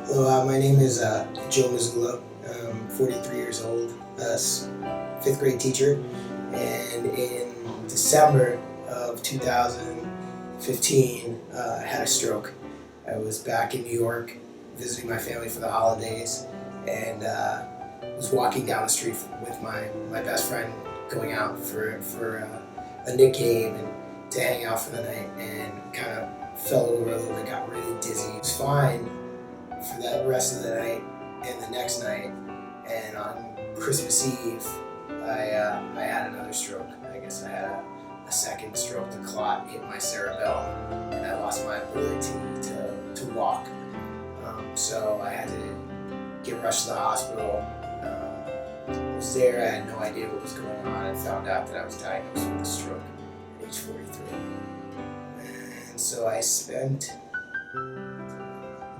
Hello, my name is Joe Mazzullo. I'm 43 years old, fifth grade teacher, and in December of 2015, I had a stroke. I was back in New York visiting my family for the holidays, and was walking down the street with my best friend, going out for a Knick game and to hang out for the night, and kind of fell over a little bit, got really dizzy. It was fine for that rest of the night and the next night, and on Christmas Eve, I had another stroke. I guess I had a second stroke. The clot hit my cerebellum, and I lost my ability to walk. So I had to get rushed to the hospital. I was there. I had no idea what was going on. I found out that I was diagnosed with a stroke at age 43, and so I spent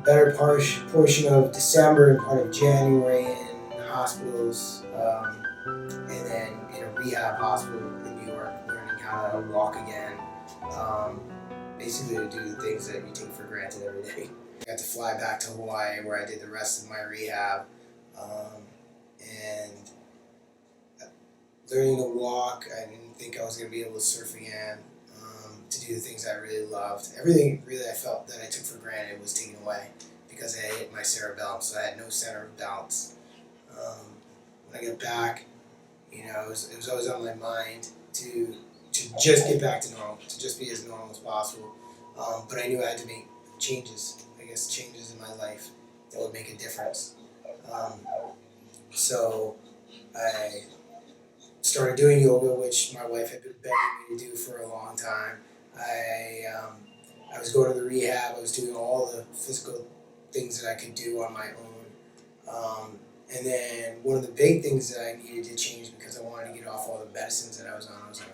better portion of December and part of January in hospitals, and then in a rehab hospital in New York, learning how to walk again, basically to do the things that you take for granted every day. I got to fly back to Hawaii where I did the rest of my rehab, and learning to walk. I didn't think I was going to be able to surf again. To do the things I really loved. Everything really I felt that I took for granted was taken away because I had hit my cerebellum, so I had no center of balance. When I got back, it was always on my mind to just get back to normal, to just be as normal as possible. But I knew I had to make changes, changes in my life that would make a difference. So I started doing yoga, which my wife had been begging me to do for a long time. I was going to the rehab. I was doing all the physical things that I could do on my own. And then one of the big things that I needed to change because I wanted to get off all the medicines that I was on. I was on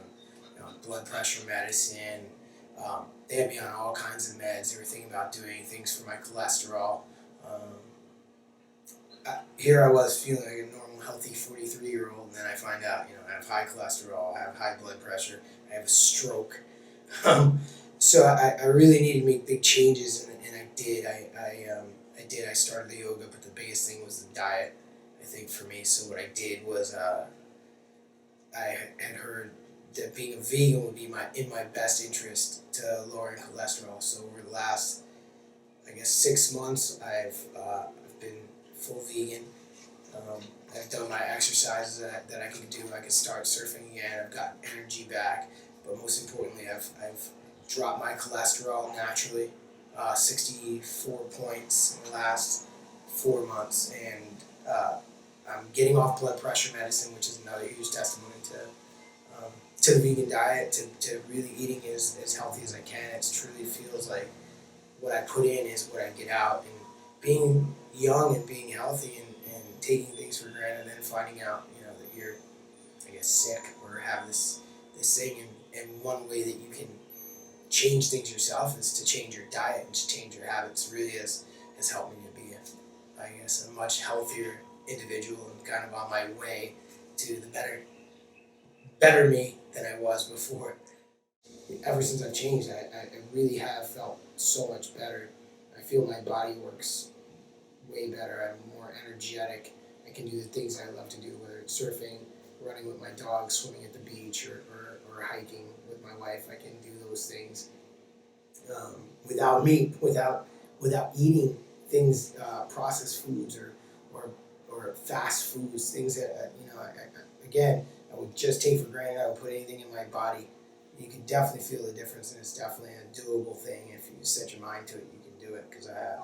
blood pressure medicine. They had me on all kinds of meds. They were thinking about doing things for my cholesterol. Here I was feeling like a normal, healthy 43-year-old, and then I find out, I have high cholesterol, I have high blood pressure, I have a stroke. So I really needed to make big changes, and I did. I started the yoga, but the biggest thing was the diet, I think, for me. So what I did was I had heard that being a vegan would be in my best interest to lowering cholesterol. So over the last, 6 months, I've been full vegan. I've done my exercises that I can do. I can start surfing again. I've got energy back. But most importantly, I've dropped my cholesterol naturally, 64 points in the last 4 months, and I'm getting off blood pressure medicine, which is another huge testimony to the vegan diet, to really eating as healthy as I can. It truly feels like what I put in is what I get out, and being young and being healthy and taking things for granted, and then finding out that you're sick or have this thing, and one way that you can change things yourself is to change your diet and to change your habits. Really has helped me to be a much healthier individual, and kind of on my way to the better me than I was before. Ever since I've changed, I really have felt so much better. I feel my body works way better. I'm more energetic. I can do the things I love to do, whether it's surfing, running with my dog, swimming at the beach, or hiking with my wife. I can do those things without meat, without eating things, processed foods or fast foods, things that I would just take for granted. I would put anything in my body. You can definitely feel the difference, and it's definitely a doable thing if you set your mind to it. You can do it, because I have.